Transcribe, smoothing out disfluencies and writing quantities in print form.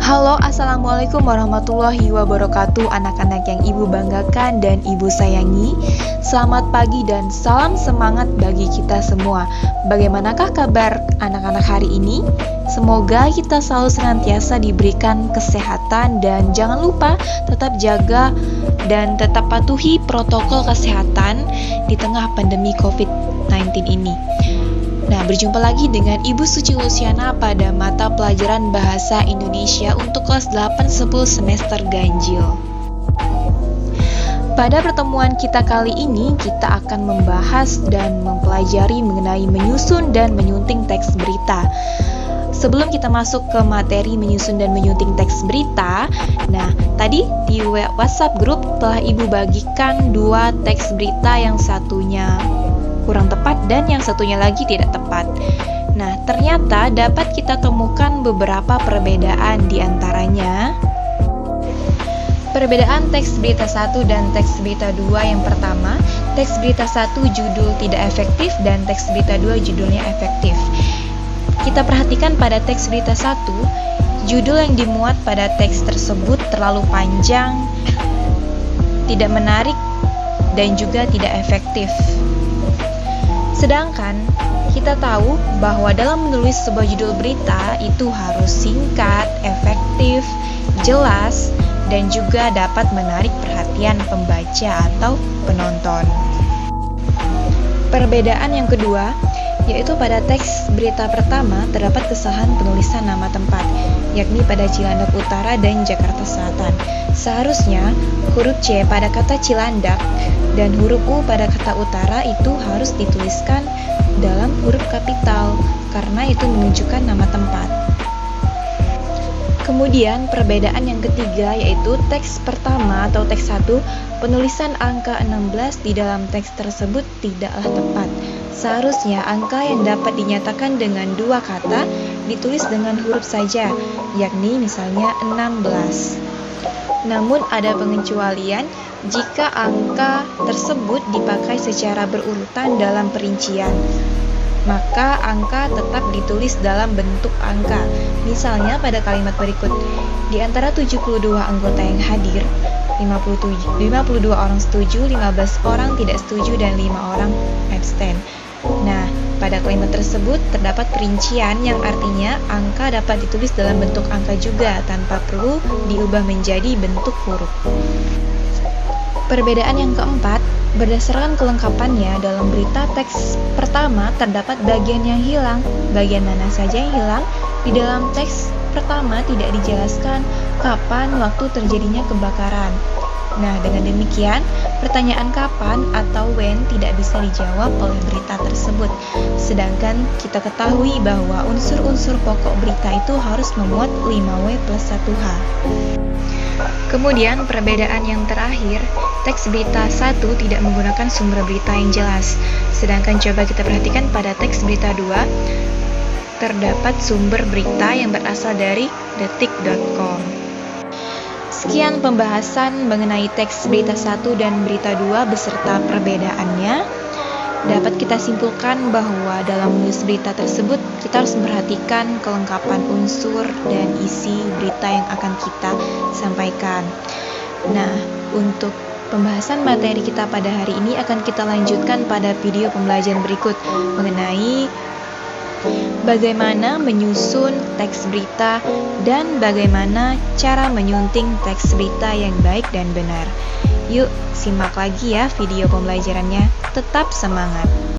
Halo, assalamualaikum warahmatullahi wabarakatuh. Anak-anak yang ibu banggakan dan ibu sayangi, selamat pagi dan salam semangat bagi kita semua. Bagaimanakah kabar anak-anak hari ini? Semoga kita selalu senantiasa diberikan kesehatan, dan jangan lupa tetap jaga dan tetap patuhi protokol kesehatan di tengah pandemi COVID-19 ini. Nah, berjumpa lagi dengan Ibu Suci Luciana pada mata pelajaran Bahasa Indonesia untuk kelas 8-10 semester ganjil. Pada pertemuan kita kali ini, kita akan membahas dan mempelajari mengenai menyusun dan menyunting teks berita. Sebelum kita masuk ke materi menyusun dan menyunting teks berita, nah, tadi di WhatsApp grup telah Ibu bagikan dua teks berita, yang satunya kurang tepat dan yang satunya lagi tidak tepat. Nah, ternyata dapat kita temukan beberapa perbedaan di antaranya. Perbedaan teks berita 1 dan teks berita 2 yang pertama, teks berita 1 judul tidak efektif dan teks berita 2 judulnya efektif. Kita perhatikan pada teks berita 1, judul yang dimuat pada teks tersebut terlalu panjang, tidak menarik, dan juga tidak efektif. Sedangkan kita tahu bahwa dalam menulis sebuah judul berita itu harus singkat, efektif, jelas, dan juga dapat menarik perhatian pembaca atau penonton. Perbedaan yang kedua, yaitu pada teks berita pertama terdapat kesalahan penulisan nama tempat, yakni pada Cilandak Utara dan Jakarta Selatan. Seharusnya huruf C pada kata Cilandak dan huruf U pada kata Utara itu harus dituliskan dalam huruf kapital, karena itu menunjukkan nama tempat. Kemudian perbedaan yang ketiga, yaitu teks pertama atau teks 1, penulisan angka 16 di dalam teks tersebut tidaklah tepat. Seharusnya angka yang dapat dinyatakan dengan dua kata ditulis dengan huruf saja, yakni misalnya 16. Namun ada pengecualian jika angka tersebut dipakai secara berurutan dalam perincian, maka angka tetap ditulis dalam bentuk angka. Misalnya pada kalimat berikut, di antara 72 anggota yang hadir, 52 orang setuju, 15 orang tidak setuju, dan 5 orang abstain. Nah, pada kalimat tersebut terdapat perincian yang artinya angka dapat ditulis dalam bentuk angka juga tanpa perlu diubah menjadi bentuk huruf. Perbedaan yang keempat, berdasarkan kelengkapannya dalam berita teks pertama terdapat bagian yang hilang. Bagian mana saja yang hilang? Di dalam teks pertama tidak dijelaskan kapan waktu terjadinya kebakaran. Nah, dengan demikian, pertanyaan kapan atau when tidak bisa dijawab oleh berita tersebut. Sedangkan kita ketahui bahwa unsur-unsur pokok berita itu harus memuat 5W plus 1H. Kemudian perbedaan yang terakhir, teks berita 1 tidak menggunakan sumber berita yang jelas. Sedangkan coba kita perhatikan pada teks berita 2, terdapat sumber berita yang berasal dari detik.com. Sekian pembahasan mengenai teks berita 1 dan berita 2 beserta perbedaannya. Dapat kita simpulkan bahwa dalam menulis berita tersebut kita harus memperhatikan kelengkapan unsur dan isi berita yang akan kita sampaikan. Nah, untuk pembahasan materi kita pada hari ini akan kita lanjutkan pada video pembelajaran berikut mengenai bagaimana menyusun teks berita dan bagaimana cara menyunting teks berita yang baik dan benar. Yuk, simak lagi ya video pembelajarannya. Tetap semangat!